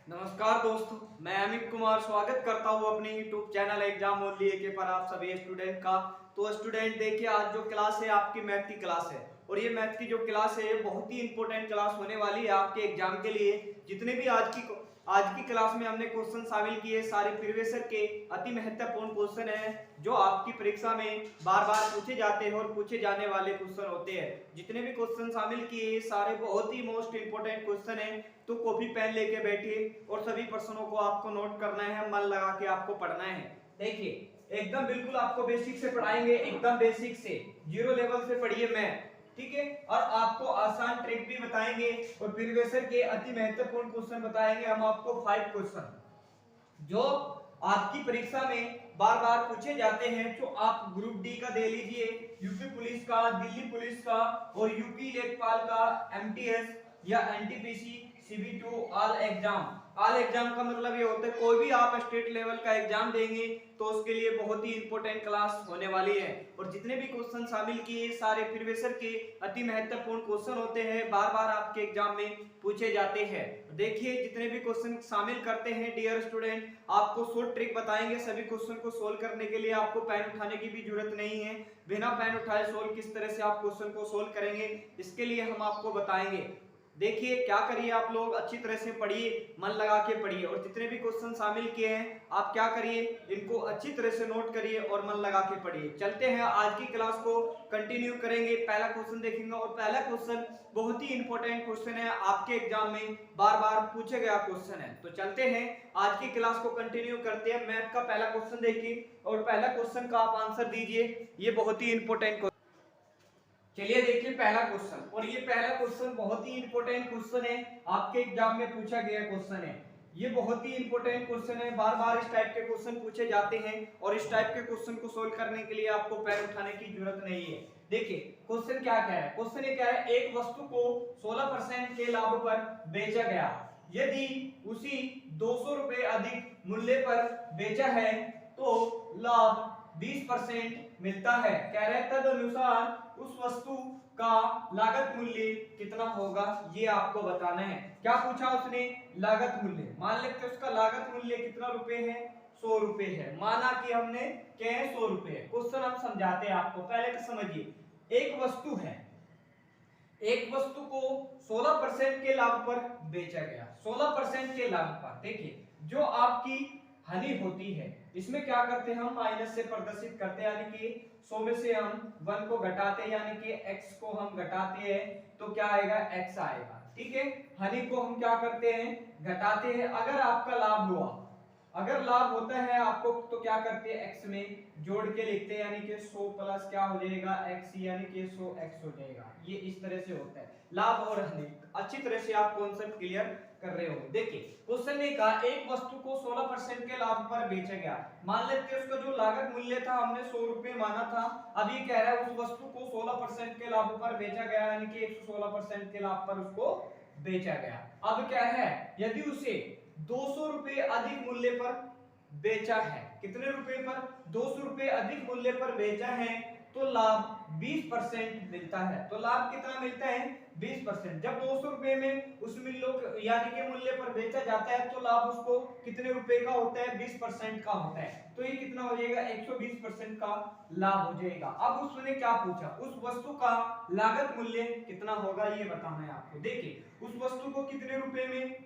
नमस्कार दोस्तों, मैं अमित कुमार स्वागत करता हूं अपने YouTube चैनल एग्जाम ओनली एके पर आप सभी स्टूडेंट का। तो स्टूडेंट देखिए, आज जो क्लास है आपकी मैथ की क्लास है और ये मैथ की जो क्लास है ये बहुत ही इंपॉर्टेंट क्लास होने वाली है आपके एग्जाम के लिए। जितने भी आज की क्लास में हमने क्वेश्चन शामिल किए सारे प्रीवियस ईयर के अति महत्वपूर्ण क्वेश्चन हैं जो आपकी परीक्षा में बार बार पूछे जाते हैं और पूछे जाने वाले क्वेश्चन होते हैं। जितने भी क्वेश्चन शामिल किए सारे बहुत ही मोस्ट इंपोर्टेंट क्वेश्चन हैं। तो कॉपी पेन लेके बैठिए और सभी प्रश्नों को आपको नोट करना है, मन लगा के आपको पढ़ना है। देखिए एकदम बिल्कुल आपको बेसिक से पढ़ाएंगे, एकदम बेसिक से जीरो लेवल से पढ़िए मैथ, ठीक है। और आपको आसान ट्रिक भी बताएंगे और प्रीवियस ईयर के अति महत्वपूर्ण क्वेश्चन बताएंगे हम आपको 5 क्वेश्चन जो आपकी परीक्षा में बार बार पूछे जाते हैं। जो आप ग्रुप डी का दे लीजिए, यूपी पुलिस का, दिल्ली पुलिस का और यूपी लेखपाल का, एमटीएस या एनटीपीसी, सीबी2 ऑल एग्जाम का मतलब ये होता है कोई भी आप स्टेट लेवल का एग्जाम देंगे तो उसके लिए बहुत ही इंपॉर्टेंट क्लास होने वाली है। और जितने भी क्वेश्चन शामिल किए सारे प्रीवियस ईयर के अति महत्वपूर्ण क्वेश्चन होते हैं, बार बार आपके एग्जाम में पूछे जाते हैं। देखिए जितने भी क्वेश्चन शामिल करते हैं डियर स्टूडेंट, आपको शॉर्ट ट्रिक बताएंगे। सभी क्वेश्चन को सोल्व करने के लिए आपको पेन उठाने की भी जरूरत नहीं है, बिना पेन उठाए सोल्व किस तरह से आप क्वेश्चन को सोल्व करेंगे इसके लिए हम आपको बताएंगे। देखिए क्या करिए, आप लोग अच्छी तरह से पढ़िए, मन लगा के पढ़िए और जितने भी क्वेश्चन शामिल किए हैं आप क्या करिए, इनको अच्छी तरह से नोट करिए और मन लगा के पढ़िए। चलते हैं आज की क्लास को कंटिन्यू करेंगे, पहला क्वेश्चन देखेंगे और पहला क्वेश्चन बहुत ही इंपॉर्टेंट क्वेश्चन है, आपके एग्जाम में बार बार पूछे गया क्वेश्चन है। तो चलते हैं आज की क्लास को कंटिन्यू करते हैं। मैथ का पहला क्वेश्चन देखिए और पहला क्वेश्चन का आप आंसर दीजिए, ये बहुत ही इंपॉर्टेंट। चलिए देखिए पहला क्वेश्चन, और ये पहला क्वेश्चन बहुत ही इंपॉर्टेंट क्वेश्चन है, आपके एग्जाम में पूछा गया क्वेश्चन है। ये बहुत ही इंपॉर्टेंट क्वेश्चन है, बार बार इस टाइप के क्वेश्चन पूछे जाते हैं और इस टाइप के क्वेश्चन को सोल्व करने के लिए आपको पेन उठाने की जरूरत नहीं है। देखिए क्वेश्चन क्या कह रहा है, क्वेश्चन ये कह रहा है एक वस्तु को 16% के लाभ पर बेचा गया, यदि उसी 200 रुपए अधिक मूल्य पर बेचा है तो लाभ 20% मिलता है। कह रहे तद अनुसार उस वस्तु का लागत मूल्य कितना होगा, ये आपको बताना है। क्या पूछा उसने, लागत मूल्य। मान लेते उसका लागत मूल्य कितना रुपए है, 100 रुपए है। माना कि हमने क्या है 100 रुपए है। क्वेश्चन हम समझाते हैं आपको, पहले तो समझिए। एक वस्तु है, एक वस्तु को 16% के लाभ पर बेचा गया, 16% के लाभ पर। देखिए जो आपकी हानि होती है इसमें क्या करते हैं हम, माइनस से प्रदर्शित करते हैं, यानी कि 100 में से हम 1 को घटाते हैं, यानी कि x को हम घटाते हैं तो क्या आएगा, x आएगा। ठीक है, हानि को हम क्या करते हैं, घटाते हैं। अगर आपका लाभ हुआ, अगर लाभ होता है आपको तो क्या करते हैं, x में जोड़ के लिखते हैं, यानी कि 100 प्लस क्या हो जाएगा x, यानी कि 100x हो जाएगा। ये इस तरह से होता है लाभ और हानि। अच्छी तरह से आप कॉन्सेप्ट क्लियर कर रहे हो। देखिए क्वेश्चन ने कहा एक वस्तु को 16% के लाभ पर बेचा गया। मान लेते हैं उसका जो लागत मूल्य था हमने 100 रुपए माना था, अब ये कह रहा है उस वस्तु को 16% के लाभ पर बेचा गया, यानी कि 116% के लाभ पर उसको बेचा गया। अब क्या है, यदि उसे 200 रुपए अधिक मूल्य पर बेचा है, कितने रुपए पर, 200 रुपए अधिक मूल्य पर बेचा है तो लाभ 20% मिलता है। तो लाभ कितना मिलता है, 20%। जब 200 रुपए में उस मूल्य यानी कि मूल्य पर बेचा जाता है तो लाभ उसको कितने रुपए का होता है, 20% का होता है। तो ये कितना हो जाएगा, 120% का लाभ हो जाएगा। अब उसने क्या पूछा, उस वस्तु का लागत मूल्य कितना होगा ये बताना है आपको। देखिए उस वस्तु को कितने रुपए में,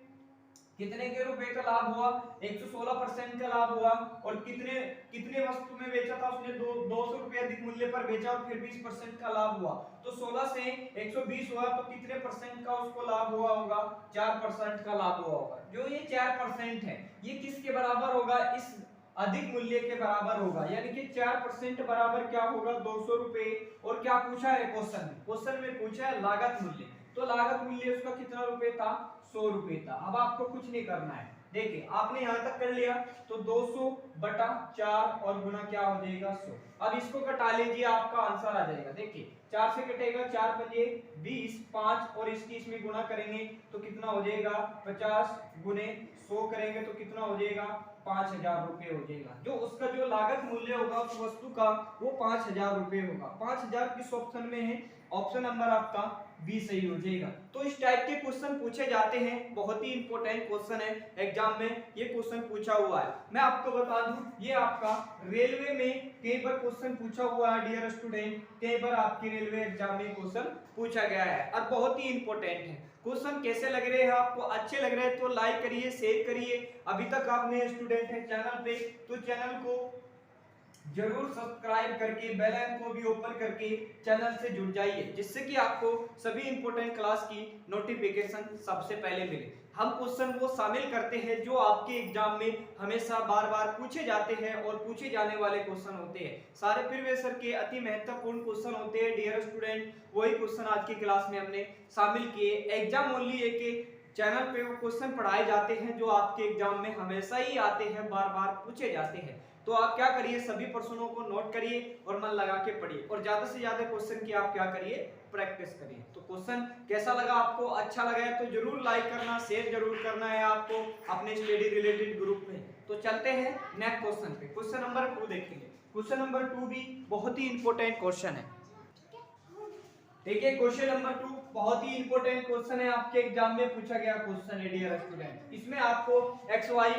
कितने के रुपए का लाभ हुआ, 116% का लाभ हुआ। और कितने कितने वस्तु में बेचा था उसने, 200 रुपए अधिक मूल्य पर बेचा और फिर 20% का लाभ हुआ। तो 16 से 120 हुआ तो कितने परसेंट का उसको लाभ हुआ होगा, 4% का लाभ हुआ होगा। जो ये 4% है ये किसके बराबर होगा, इस अधिक मूल्य के बराबर होगा, यानी कि 4% बराबर क्या होगा, 200 रुपए। और क्या पूछा है क्वेश्चन में, क्वेश्चन में पूछा है लागत मूल्य, तो लागत मूल्य उसका कितना रुपए था, 100 रुपए था। अब आपको कुछ नहीं करना है, देखिए आपने यहां तक कर लिया तो 200 बटा 4 और गुना क्या हो जाएगा, 100। अब इसको कटा लीजिए, आपका आंसर आ जाएगा। देखिए 4 से कटेगा, 4 पंजे 20, 5 और इसकी इसमें गुणा करेंगे तो कितना हो जाएगा, 50 गुने 100 करेंगे तो कितना हो जाएगा, 5000 रुपए हो जाएगा। जो उसका जो लागत मूल्य होगा उस वस्तु का वो 5000 रुपए होगा। 5000 किस ऑप्शन में है, ऑप्शन नंबर आपका बी सही हो जाएगा। तो इस टाइप के क्वेश्चन पूछे जाते हैं, बहुत ही इंपॉर्टेंट क्वेश्चन है, एग्जाम में ये क्वेश्चन पूछा हुआ है। मैं आपको बता दूं ये आपका रेलवे में कई बार क्वेश्चन पूछा हुआ है डियर स्टूडेंट, कई बार आपके रेलवे एग्जाम में क्वेश्चन पूछा गया है और बहुत ही इंपॉर्टेंट है। क्वेश्चन कैसे लग रहे हैं आपको, अच्छे लग रहे हैं तो लाइक करिए, शेयर करिए। अभी तक आप नए स्टूडेंट हैं चैनल पे तो चैनल को जरूर सब्सक्राइब करके बेल आइकन को भी ओपन करके चैनल से जुड़ जाइए, जिससे कि आपको सभी इंपॉर्टेंट क्लास की नोटिफिकेशन सबसे पहले मिले। हम क्वेश्चन वो शामिल करते हैं जो आपके एग्जाम में हमेशा बार बार पूछे जाते हैं और पूछे जाने वाले क्वेश्चन होते हैं। सारे प्रीवियस ईयर के अति महत्वपूर्ण क्वेश्चन होते हैं डियर स्टूडेंट, वही क्वेश्चन आज की क्लास में हमने शामिल किए। एग्जाम ओनली ए के चैनल पे वो क्वेश्चन पढ़ाए जाते हैं जो आपके एग्जाम में हमेशा ही आते हैं, बार बार पूछे जाते हैं। तो आप क्या करिए, सभी प्रश्नों को नोट करिए और मन लगा के पढ़िए और ज्यादा से ज्यादा क्वेश्चन की आप क्या करिए, प्रैक्टिस करिए। तो क्वेश्चन कैसा लगा आपको, अच्छा लगा है तो जरूर लाइक करना, शेयर जरूर करना है आपको अपने स्टडी रिलेटेड ग्रुप में। तो चलते हैं नेक्स्ट क्वेश्चन पे, क्वेश्चन नंबर 2 देखेंगे। क्वेश्चन नंबर 2 भी बहुत ही इंपॉर्टेंट क्वेश्चन है। देखिए क्वेश्चन नंबर 2 बहुत ही इंपॉर्टेंट क्वेश्चन है, आपके एग्जाम में पूछा गया क्वेश्चन है डियर स्टूडेंट। इसमें आपको एक्स वाई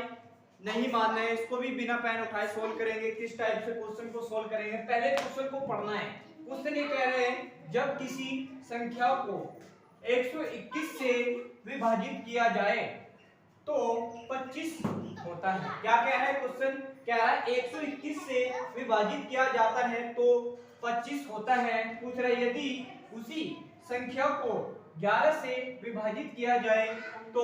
नहीं मानना है, इसको भी बिना पेन उठाए सोल्व करेंगे। किस टाइप से क्वेश्चन को सोल्व करेंगे, पहले क्वेश्चन को पढ़ना है। क्वेश्चन ये कह रहे हैं जब किसी संख्या को 121 से विभाजित किया जाए तो 25 होता है। क्या कह रहा है क्वेश्चन, कह रहा है 121 से विभाजित किया जाता है तो 25 होता है। पूछ रहा है यदि उसी संख्या को 11 से विभाजित किया जाए तो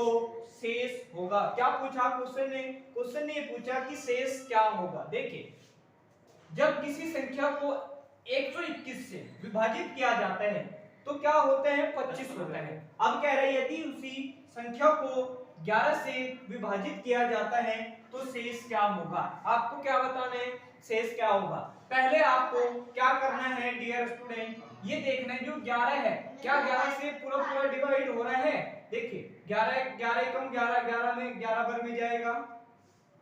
शेष होगा। क्या पूछा क्वेश्चन ने, क्वेश्चन ने ये पूछा कि शेष क्या होगा। देखिए जब किसी संख्या को 121 से विभाजित किया जाता है तो क्या होते हैं, 25 होता है। अब कह रहे हैं यदि उसी संख्या को 11 से विभाजित किया जाता है तो शेष क्या होगा। आपको क्या बताना है, शेष क्या होगा। पहले आपको क्या करना है डियर स्टूडेंट, ये देखना है जो 11 है क्या 11 से पूरा पूरा डिवाइड हो रहा है। देखिए 11 11 एकम 11, 11 में 11 बार में जाएगा,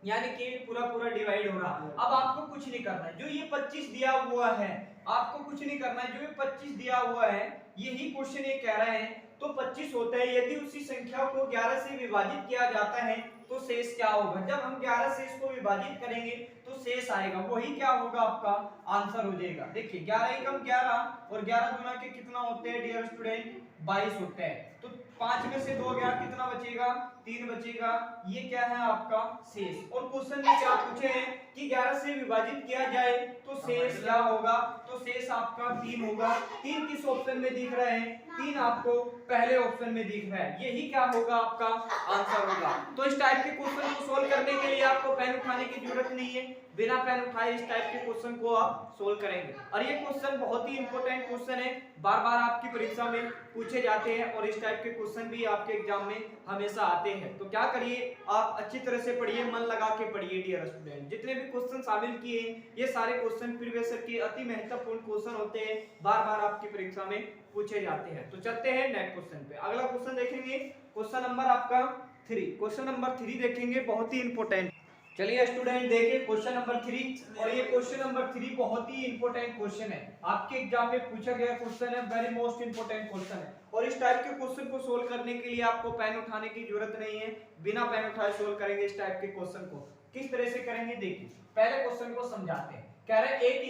यानी कि पूरा पूरा डिवाइड हो रहा। अब आपको कुछ नहीं करना है, जो ये 25 दिया हुआ है आपको कुछ नहीं करना है, जो ये 25 दिया हुआ है यही क्वेश्चन ये कह रहा है तो 25 होता है। यदि उसी संख्या को 11 से विभाजित किया जाता है तो शेष क्या होगा। जब हम 11 से इसको विभाजित करेंगे तो शेष आएगा, वही क्या होगा आपका आंसर हो जाएगा। देखिए 11 एकम 11 और 11 गुना के कितना होते हैं डियर स्टूडेंट, 22 होते हैं। तो 5 में से 2 गया, कितना बचेगा, 3 बचेगा। ये क्या है आपका शेष। और क्वेश्चन में क्या पूछे हैं कि 11 से विभाजित किया जाए तो शेष क्या होगा, तो शेष आपका 3 होगा। 3 किस ऑप्शन में दिख रहा है, 3 आपको पहले ऑप्शन में दिख रहा है, यही क्या होगा आपका आंसर होगा। तो इस टाइप के क्वेश्चन को सोल्व करने के लिए आपको पेन उठाने की जरूरत नहीं है, बिना पेन उठाए इस टाइप के क्वेश्चन को आप सोल्व करेंगे। और ये क्वेश्चन बहुत ही इंपॉर्टेंट क्वेश्चन है, बार बार आपकी परीक्षा में पूछे जाते हैं और इस टाइप के क्वेश्चन भी आपके एग्जाम में हमेशा आते हैं। तो क्या करिए, आप अच्छी तरह से पढ़िए, मन लगा के पढ़िए डियर स्टूडेंट। जितने भी क्वेश्चन शामिल किए ये सारे क्वेश्चन प्रीवियस ईयर के अति महत्वपूर्ण क्वेश्चन होते हैं, बार बार आपकी परीक्षा में पूछे जाते हैं। तो चलते हैं नेक्स्ट क्वेश्चन पे। अगला क्वेश्चन देखेंगे, क्वेश्चन नंबर आपका 3। क्वेश्चन नंबर 3 देखेंगे, बहुत ही इंपॉर्टेंट। चलिए स्टूडेंट देखिए क्वेश्चन नंबर 3, और ये क्वेश्चन नंबर 3 बहुत ही इंपॉर्टेंट क्वेश्चन है, आपके एग्जाम में पूछा गया क्वेश्चन है, वेरी मोस्ट इंपॉर्टेंट क्वेश्चन है। और इस टाइप के क्वेश्चन को सोल्व करने के लिए आपको पेन उठाने की जरूरत नहीं है, बिना पेन उठाए सोल्व करेंगे इस टाइप के क्वेश्चन को। किस तरह से करेंगे देखिए, पहले क्वेश्चन को समझाते हैं। कह रहे हैं एक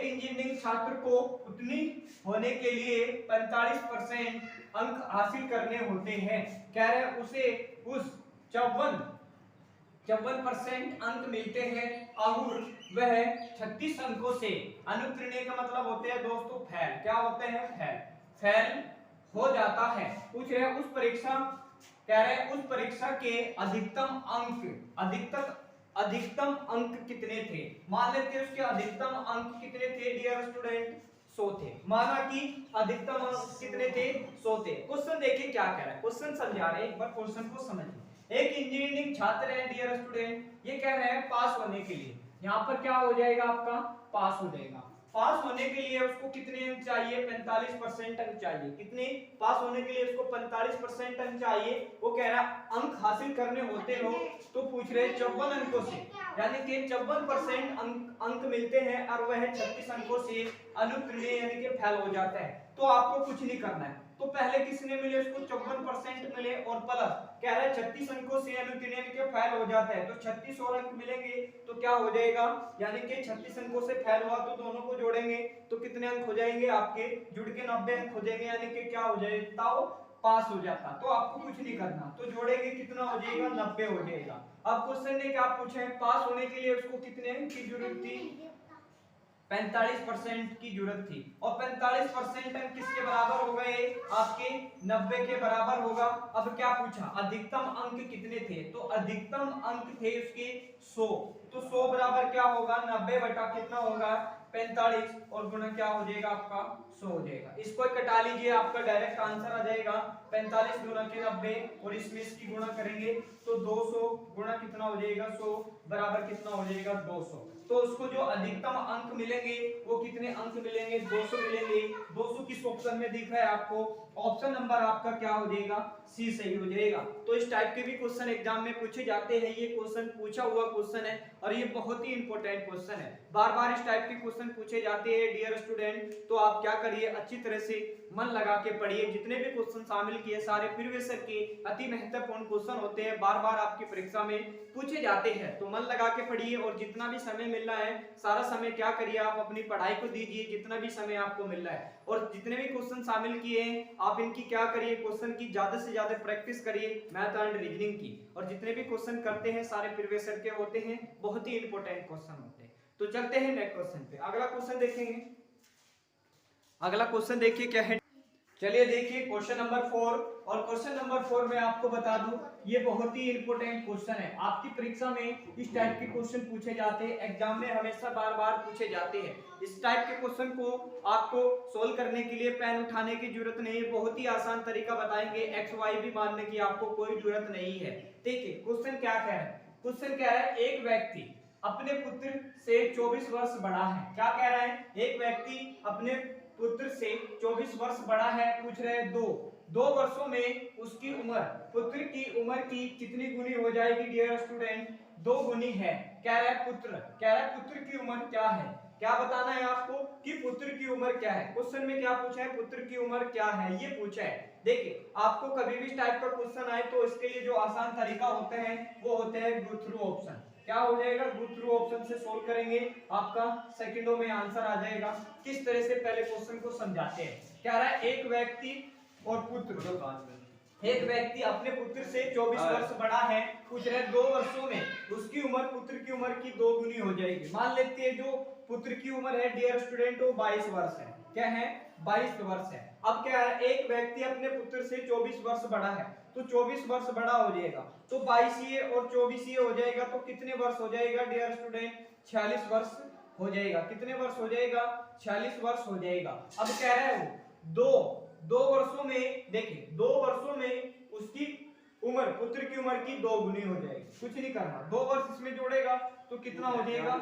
इंजीनियरिंग छात्र को उत्तीर्ण होने के लिए 45% अंक हासिल करने होते हैं। कह रहे हैं उसे उस 54% अंक मिलते हैं और वह 36 अंकों से अनुत्तीर्ण का मतलब होते हैं दोस्तों फेल। क्या होते हैं, फेल हो जाता है। पूछ रहे हैं उस परीक्षा, कह रहे हैं उस परीक्षा के अधिकतम अंक कितने थे। मान लेते हैं उसके अधिकतम अंक कितने थे डियर स्टूडेंट, 100 थे। माना कि अधिकतम अंक कितने थे, 100 थे। क्वेश्चन देखिए क्या कह रहा है, क्वेश्चन समझा रहे हैं, एक बार क्वेश्चन को समझिए। एक इंजीनियरिंग छात्र है डियर स्टूडेंट, ये कह रहे हैं पास होने के लिए, यहाँ पर क्या हो जाएगा आपका पास हो जाएगा। पास होने के लिए उसको कितने अंक चाहिए, 45% अंक चाहिए। कितने, पास होने के लिए उसको 45% अंक चाहिए। वो कह रहा अंक हासिल करने होते हो तो पूछ रहे 54 अंकों से, यानी कि 54% अंक मिलते हैं और वह 36 अंकों से अनुत्तीर्ण यानी कि फेल हो जाता है। तो आपको कुछ नहीं करना है। तो पहले किसने मिले उसको 54% मिले और प्लस कह रहा है 36 अंकों से अनुत्तीर्ण यानी कि फेल हो जाता है। तो 36 और अंक मिलेंगे तो क्या हो जाएगा, यानी कि 36 अंकों से फेल हुआ तो दोनों को जोड़ेंगे तो कितने अंक हो जाएंगे आपके, जुड़ के 90 अंक हो जाएंगे, यानी कि क्या हो जाएगा, वो पास हो जाता। तो आपको कुछ नहीं करना, तो जोड़ेंगे कितना हो जाएगा, 90 हो जाएगा। अब क्वेश्चन ने क्या पूछा है, पास होने के लिए उसको कितने अंक की जरूरत थी, 45% की जरूरत थी। और 45% अंक किसके बराबर हो गए, आपके 90 के बराबर होगा। अब क्या पूछा, अधिकतम अंक कितने थे, तो अधिकतम अंक थे उसके 100। तो 100 बराबर क्या होगा, 90 बटा कितना होगा, 45 और गुणा क्या हो जाएगा आपका 100 हो जाएगा। इसको कटा लीजिए, आपका डायरेक्ट आंसर आ जाएगा 45 गुणा के 90 और इसमें इसकी गुणा करेंगे तो 200 गुणा कितना हो जाएगा 100 बराबर कितना हो जाएगा 200। तो उसको जो अधिकतम अंक मिलेंगे वो कितने अंक मिलेंगे, 200 मिलेंगे। 200 किस ऑप्शन में दिख रहा है आपको, ऑप्शन नंबर आपका क्या हो जाएगा, सी सही हो जाएगा। तो इस टाइप के भी क्वेश्चन एग्जाम में पूछे जाते हैं। ये क्वेश्चन पूछा हुआ क्वेश्चन है और ये बहुत ही इंपॉर्टेंट क्वेश्चन है। बार बार इस टाइप के क्वेश्चन पूछे जाते हैं डियर स्टूडेंट। तो आप क्या करिए, अच्छी तरह से मन लगा के पढ़िए। जितने भी क्वेश्चन शामिल किए सारे प्रीवियस के अति महत्वपूर्ण क्वेश्चन होते हैं, बार बार आपकी परीक्षा में पूछे जाते हैं। तो मन लगा के पढ़िए और जितना भी समय मिल रहा है सारा समय क्या करिए, आप अपनी पढ़ाई को दीजिए जितना भी समय आपको मिल रहा है। और जितने भी क्वेश्चन शामिल किए हैं आप इनकी क्या करिए, क्वेश्चन की ज्यादा से ज्यादा प्रैक्टिस करिए, मैथ एंड रीजनिंग की। और जितने भी क्वेश्चन करते हैं सारे प्रीवियस के होते हैं, बहुत ही इंपॉर्टेंट क्वेश्चन होते हैं। तो चलते हैं नेक्स्ट क्वेश्चन पे, अगला क्वेश्चन देखेंगे। अगला क्वेश्चन देखिए क्या है, चलिए देखिए क्वेश्चन नंबर 4। और क्वेश्चन नंबर 4 में आपको बता दूं ये बहुत ही इंपॉर्टेंट क्वेश्चन है। आपकी परीक्षा में इस टाइप के क्वेश्चन पूछे जाते हैं, एग्जाम में हमेशा बार बार पूछे जाते हैं। इस टाइप के क्वेश्चन को आपको सोल्व करने के लिए पेन उठाने की जरूरत नहीं है, बहुत ही आसान तरीका बताएंगे, एक्स वाई भी मानने की आपको कोई जरूरत नहीं है। देखिए क्वेश्चन क्या कह रहा है, क्वेश्चन क्या है, एक व्यक्ति अपने पुत्र से 24 वर्ष बड़ा है। क्या कह रहा है, एक व्यक्ति अपने पुत्र से 24 वर्ष बड़ा है, पूछ रहे हैं दो वर्षों में उसकी उम्र, पुत्र की उम्र की कितनी गुनी हो जाएगी डियर स्टूडेंट, 2 गुनी है। कह रहा है पुत्र की उम्र क्या है, क्या बताना है आपको कि पुत्र की उम्र क्या है। क्वेश्चन में क्या पूछा है, पुत्र की उम्र क्या है ये पूछा है। देखिए आपको कभी भी इस टाइप का क्वेश्चन आए तो इसके लिए जो आसान तरीका होते हैं वो होते हैं गो थ्रू ऑप्शन। क्या हो जाएगा, गो थ्रू ऑप्शन से सोल्व करेंगे, आपका सेकंडों में आंसर आ जाएगा। किस तरह से पहले क्वेश्चन को समझाते हैं। क्या रहा है, एक व्यक्ति और पुत्र, एक व्यक्ति अपने पुत्र से 24 वर्ष बड़ा है, पूछ रहे 2 वर्षों में उसकी उम्र पुत्र की उम्र की 2 गुनी हो जाएगी। मान लेते हैं जो पुत्र की उम्र है डियर स्टूडेंट वो 22 वर्ष है। क्या है, 22 वर्ष है। अब क्या है, एक व्यक्ति अपने पुत्र से 24 वर्ष बड़ा है, तो 24 वर्ष बड़ा हो जाएगा, तो 22 और 24 हो जाएगा, तो कितने वर्ष हो जाएगा डियर स्टूडेंट, 46 वर्ष हो जाएगा। कितने वर्ष हो जाएगा, 46 वर्ष हो जाएगा। अब कह रहे हो दो वर्षों में, देखिए 2 वर्षों में उसकी उम्र पुत्र की उम्र की 2 गुनी हो जाएगी। कुछ नहीं करना, 2 वर्ष इसमें जोड़ेगा तो कितना हो जाएगा,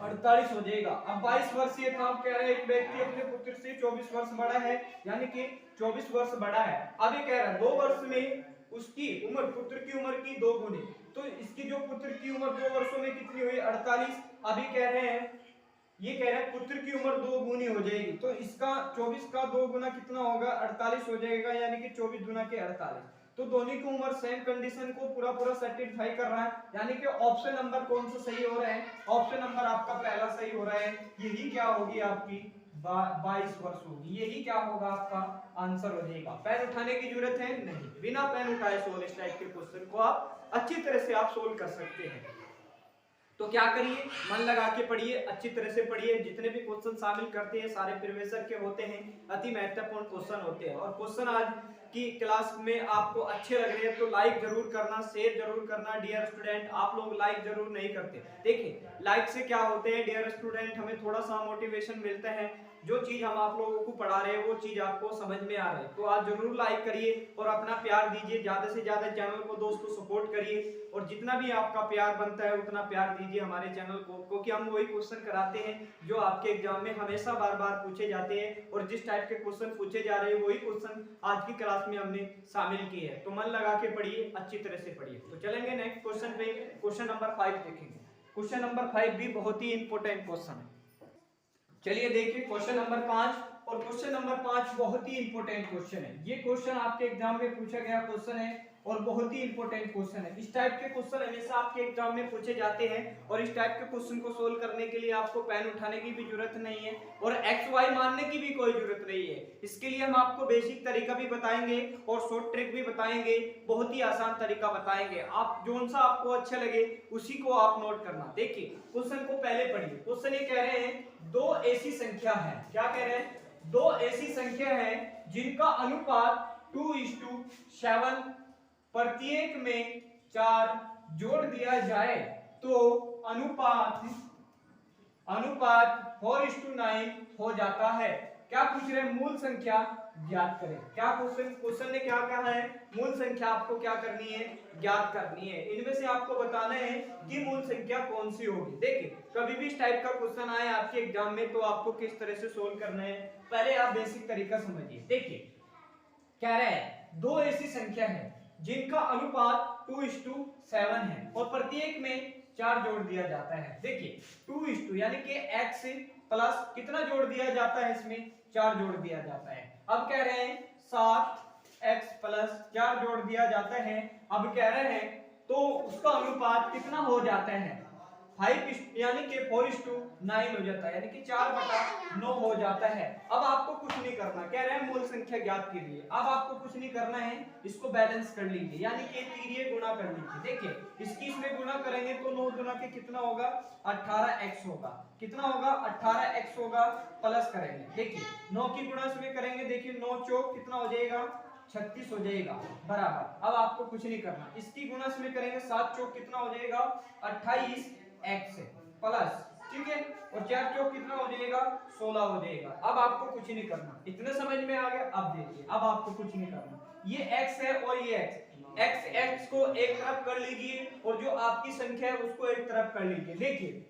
48 हो जाएगा। अब 22 वर्षीय था, कह रहे एक व्यक्ति अपने पुत्र से 24 वर्ष बड़ा है, यानी कि 24 वर्ष बड़ा है। अब ये कह रहा है 2 वर्ष में उसकी उम्र पुत्र की उम्र की 2 गुनी, तो इसकी जो पुत्र की उम्र 2 वर्षों में कितनी हुई, 48। अभी कह रहे हैं, ये कह रहा है पुत्र की उम्र 2 गुनी हो जाएगी, तो इसका 24 का 2 गुना कितना होगा, 48 हो जाएगा, यानी कि 24 गुना के 48। तो दोनों की उम्र सेम कंडीशन को पूरा सेटिस्फाई कर रहा है, यानी कि ऑप्शन नंबर कौन सा सही हो रहा है, ऑप्शन नंबर आपका पहला सही हो रहा है। यही क्या होगी आपकी 22 वर्ष होगी, यही क्या होगा आपका आंसर हो जाएगा। पेन उठाने की जरूरत है नहीं, बिना पेन उठाए सोल्व इस टाइप के क्वेश्चन को आप अच्छी तरह से आप सोल्व कर सकते हैं। तो क्या करिए, मन लगा के पढ़िए, अच्छी तरह से पढ़िए। जितने भी क्वेश्चन शामिल करते हैं सारे प्रीवियस के होते हैं, अति महत्वपूर्ण क्वेश्चन होते हैं। और क्वेश्चन आज की क्लास में आपको अच्छे लग रहे हैं तो लाइक जरूर करना, शेयर जरूर करना डियर स्टूडेंट। आप लोग लाइक जरूर नहीं करते। देखिए लाइक से क्या होते हैं डियर स्टूडेंट, हमें थोड़ा सा मोटिवेशन मिलता है, जो चीज हम आप लोगों को पढ़ा रहे हैं वो चीज आपको समझ में आ रही है। तो आप जरूर लाइक करिए और अपना प्यार दीजिए, ज्यादा से ज्यादा चैनल को दोस्तों सपोर्ट करिए। और जितना भी आपका प्यार बनता है उतना प्यार दीजिए हमारे चैनल को, क्योंकि हम वही क्वेश्चन कराते हैं जो आपके एग्जाम में हमेशा बार बार पूछे जाते हैं। और जिस टाइप के क्वेश्चन पूछे जा रहे हैं वही क्वेश्चन आज की क्लास में हमने शामिल किए हैं। तो मन लगा के पढ़िए, अच्छी तरह से पढ़िए। तो चलेंगे नेक्स्ट क्वेश्चन पे, क्वेश्चन नंबर 5 देखेंगे। क्वेश्चन नंबर 5 भी बहुत ही इंपॉर्टेंट क्वेश्चन है। चलिए देखिए क्वेश्चन नंबर 5। और क्वेश्चन नंबर 5 बहुत ही इंपॉर्टेंट क्वेश्चन है। ये क्वेश्चन आपके एग्जाम में पूछा गया क्वेश्चन है और बहुत ही इंपॉर्टेंट क्वेश्चन है। इस टाइप के क्वेश्चन हमेशा आपके एग्जाम में पूछे जाते हैं और इस टाइप के क्वेश्चन को सोल्व करने के लिए आपको पेन उठाने की भी जरूरत नहीं है और एक्स वाई मानने की भी कोई जरूरत नहीं है। इसके लिए हम आपको बेसिक तरीका भी बताएंगे और शॉर्ट ट्रिक भी बताएंगे, बहुत ही आसान तरीका बताएंगे। आप जोन सा आपको अच्छा लगे उसी को आप नोट करना। देखिए क्वेश्चन को पहले पढ़िए। क्वेश्चन ये कह रहे हैं दो ऐसी संख्या है, क्या कह रहे हैं, दो ऐसी संख्या है जिनका अनुपात 2:7, प्रत्येक में 4 जोड़ दिया जाए तो अनुपात 4:9 हो जाता है। क्या पूछ रहे हैं, मूल संख्या ज्ञात करें। क्या क्वेश्चन ने क्या कहा है, मूल संख्या आपको क्या करनी है, ज्ञात करनी है। इनमें से आपको बताना है कि मूल संख्या कौन सी होगी। देखिए कभी भी इस टाइप का क्वेश्चन आए आपके एग्जाम में तो आपको किस तरह से सोल्व करना है, पहले आप बेसिक तरीका समझिए। देखिए कह रहे हैं दो ऐसी संख्या है जिनका अनुपात 2:7 है और प्रत्येक में 4 जोड़ दिया जाता है। देखिए 2 यानी कि x प्लस कितना जोड़ दिया जाता है, इसमें 4 जोड़ दिया जाता है। अब कह रहे हैं 7x प्लस 4 जोड़ दिया जाता है। अब कह रहे हैं तो उसका अनुपात कितना हो जाता है, 5 यानी कि 4:9 हो जाता है, यानी कि 4/9 हो जाता है। अब आपको कुछ नहीं करना, कह रहे हैं मूल संख्या ज्ञात के लिए। अब आपको कुछ नहीं करना है, इसको बैलेंस कर लीजिए, यानी कि तीरिये गुणा कर लीजिए। देखिए इसकी इसमें गुणा करेंगे तो 9 गुना के कितना होगा, 18x होगा। कितना होगा, 18x होगा। प्लस करेंगे, देखिए 9 की गुणा इसमें करेंगे, देखिए 9 चौक कितना हो जाएगा, 36 हो जाएगा बराबर। अब आपको कुछ नहीं करना, इसकी गुणा इसमें करेंगे, 7 चौक कितना हो जाएगा, 28x प्लस, ठीक है, और 4 चौक कितना हो जाएगा, 16 हो जाएगा। अब आपको कुछ नहीं करना, इतने समझ में आ गया। अब देखिए अब आपको कुछ नहीं करना, ये x है और ये x को एक तरफ कर लीजिए और जो आपकी संख्या है उसको एक तरफ कर लीजिए। देखिए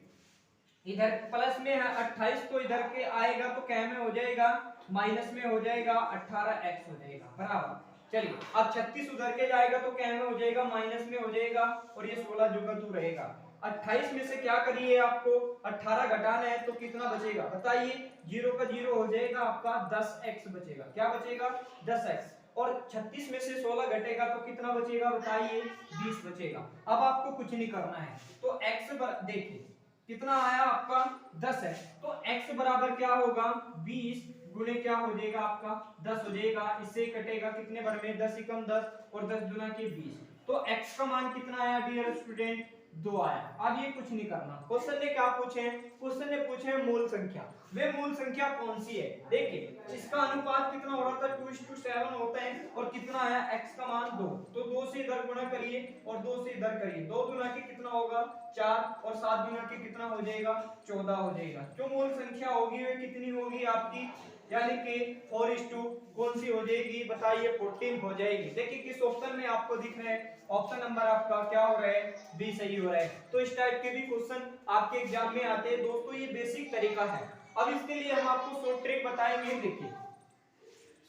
इधर प्लस में है 28 तो इधर के आएगा तो क्या में हो जाएगा, माइनस में हो जाएगा, 18x हो जाएगा बराबर। चलिए अब 36 उधर के जाएगा तो क्या में हो जाएगा, माइनस में हो जाएगा और ये 16 जो का तू रहेगा। 28 में से क्या करिए, आपको 18 घटाना है तो कितना बचेगा बताइए, 0 का 0 हो जाएगा, आपका 10x बचेगा। क्या बचेगा, 10x। और 36 में से 16 घटेगा तो कितना बचेगा बताइए, 20 बचेगा। अब आपको कुछ नहीं करना है तो x देखिए कितना आया आपका 10 है, तो x बराबर क्या होगा, 20 गुणे क्या हो जाएगा आपका 10 हो जाएगा। इससे कटेगा कितने बार में, 10 एकम 10 और 10 दुना के 20। तो x का मान कितना आया डियर स्टूडेंट, 2 आया। अब ये कुछ नहीं करना, क्वेश्चन ने क्या पूछे, क्वेश्चन ने पूछे है मूल संख्या। वे मूल संख्या कौन सी है, देखिए इसका अनुपात कितना हो रहा था, 2:7 होता है और कितना आया x का मान 2, तो 2 से इधर गुणा करिए और 2 से इधर करिए, 2 गुना के कितना होगा 4 और 7 गुना के कितना हो जाएगा 14 हो जाएगा। जो मूल संख्या होगी वे कितनी होगी आपकी, यानी कि 4:2 कौन सी हो जाएगी बताइए, 14 हो जाएगी। देखिए किस ऑप्शन में आपको दिख रहा है, ऑप्शन नंबर आपका क्या हो रहा है, बी सही हो रहा है। तो इस टाइप के भी क्वेश्चन आपके एग्जाम में आते हैं दोस्तों, ये बेसिक तरीका है। अब इसके लिए हम आपको शॉर्ट ट्रिक बताएंगे। देखिए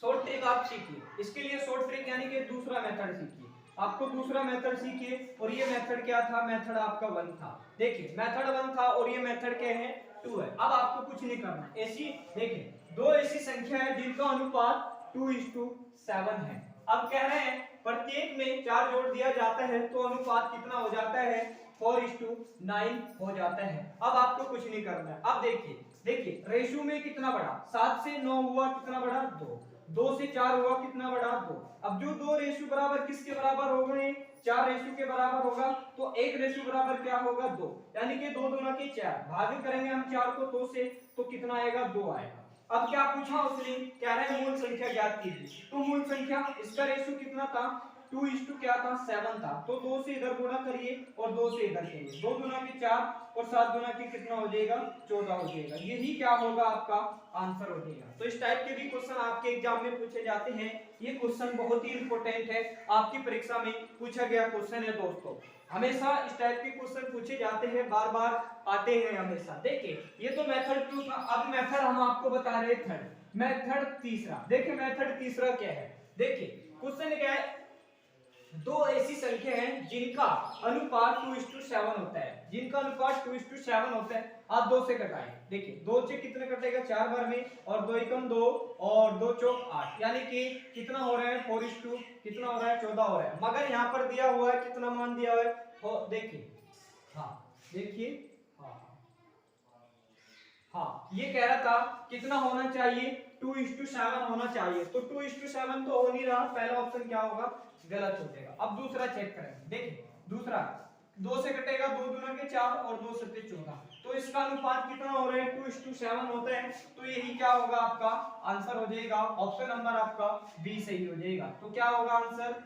शॉर्ट ट्रिक आप सीखिए, इसके लिए शॉर्ट ट्रिक यानी कि दूसरा मेथड सीखिए। आपको दूसरा मेथड सीखिए और ये मेथड क्या था, मेथड आपका 1 था। देखिए मेथड 1 था और ये मेथड क्या है, 2 है। अब आपको कुछ नहीं करना, ऐसी देखिए दो ऐसी संख्या है जिनका अनुपात 2:7 है। अब कह रहे हैं प्रत्येक में 4 जोड़ दिया जाता है तो अनुपात कितना हो जाता है, 4:9 हो जाता है। अब आपको कुछ नहीं करना है। अब देखिए रेशियो में कितना बढ़ा, 7 से 9 हुआ कितना बढ़ा, 2, 2 से 4 हुआ कितना बढ़ा, 2। अब जो दो रेशियो बराबर किसके बराबर हो गए, 4 रेशियो के बराबर होगा, तो एक रेशियो बराबर क्या होगा, 2, यानी कि 2 दूना के 4, भाग करेंगे हम 4 को 2 से तो कितना आएगा, 2 आएगा। अब क्या पूछा उसने, कह रहे हैं मूल संख्या ज्ञात कीजिए। तो मूल संख्या इसका रेशियो कितना था, 2 क्या था, 7 था, तो 2 से इधर गुणा करिए और 2 से इधर करिए, 2 गुना के 4 और 7 गुना के कितना हो जाएगा, 14 हो जाएगा। यही क्या होगा आपका आंसर हो जाएगा। तो इस टाइप के भी क्वेश्चन आपके एग्जाम में पूछे जाते हैं। ये क्वेश्चन बहुत ही इंपॉर्टेंट है, आपकी परीक्षा में पूछा गया क्वेश्चन है दोस्तों। हमेशा इस टाइप के क्वेश्चन पूछे जाते हैं, बार बार आते हैं हमेशा। देखिए ये तो मेथड 2 था, अब मेथड हम आपको बता रहे मेथड तीसरा। देखिए मेथड तीसरा क्या है, देखिए क्वेश्चन क्या है, दो ऐसी संख्या हैं जिनका अनुपात 2:7 होता है, जिनका अनुपात 2:7 होता है। आप 2 से घटाएं, देखिए 2 से कितने कटेगा, 4 बार में, और 2 एकम 2 और 2 चौक 8, यानी कि कितना हो रहा है 4:, कितना हो रहा है 14 हो रहा है। मगर यहाँ पर दिया हुआ है, कितना मान दिया हुआ है, देखिए, हाँ देखिए, हाँ हाँ, ये कह रहा था कितना होना चाहिए, 2:7 होना चाहिए। तो 2:7 तो हो नहीं रहा, पहला ऑप्शन क्या होगा, गलत हो जाएगा। अब दूसरा चेक करें, देखिए दूसरा 2 से कटेगा, 2 दूना के 4 और 2 सत्ते 14, तो इसका अनुपात कितना हो रहा है, 2:7 होता है। तो यही क्या होगा, आपका आंसर हो जाएगा ऑप्शन नंबर आपका बी सही हो जाएगा। तो क्या होगा आंसर,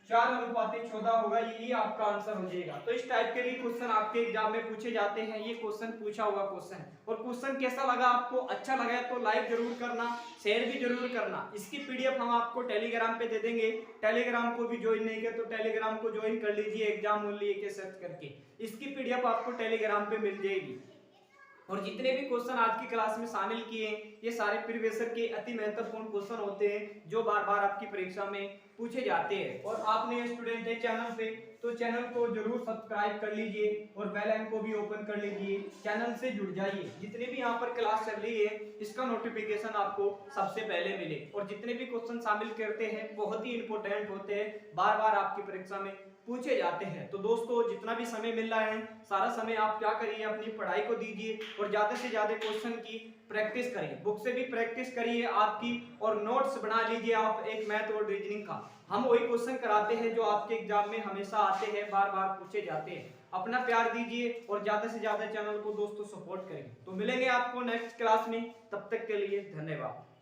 4:14 होगा, यही आपका आंसर हो जाएगा। तो इस टाइप के भी क्वेश्चन आपके एग्जाम में पूछे जाते हैं, ये क्वेश्चन पूछा हुआ क्वेश्चन है। और क्वेश्चन कैसा लगा आपको, अच्छा लगा तो लाइक जरूर करना, शेयर भी जरूर करना। इसकी पीडीएफ हम आपको टेलीग्राम पे दे देंगे, टेलीग्राम को भी ज्वाइन नहीं किया तो टेलीग्राम को ज्वाइन कर लीजिए, एग्जाम ओनली के सर्च करके, इसकी पीडीएफ आपको टेलीग्राम पे मिल जाएगी। और जितने भी क्वेश्चन आज की क्लास में शामिल किए हैं, ये सारे प्रीवियस के अति महत्वपूर्ण क्वेश्चन होते हैं जो बार बार आपकी परीक्षा में पूछे जाते हैं। और आपने स्टूडेंट है चैनल पे, तो चैनल को जरूर सब्सक्राइब कर लीजिए और बेल आइकन को भी ओपन कर लीजिए, चैनल से जुड़ जाइए। जितने भी यहाँ पर क्लास चल रही है इसका नोटिफिकेशन आपको सबसे पहले मिले। और जितने भी क्वेश्चन शामिल करते हैं बहुत ही इंपॉर्टेंट होते हैं, बार बार आपकी परीक्षा में पूछे जाते हैं। तो दोस्तों जितना भी समय मिल रहा है सारा समय आप क्या करिए, अपनी पढ़ाई को दीजिए और ज्यादा से ज्यादा क्वेश्चन की प्रैक्टिस करिए, बुक से भी प्रैक्टिस करिए आपकी, और नोट्स बना लीजिए आप एक मैथ और रीजनिंग का। हम वही क्वेश्चन कराते हैं जो आपके एग्जाम में हमेशा आते हैं, बार बार पूछे जाते हैं। अपना प्यार दीजिए और ज्यादा से ज्यादा चैनल को दोस्तों सपोर्ट करिए। तो मिलेंगे आपको नेक्स्ट क्लास में, तब तक के लिए धन्यवाद।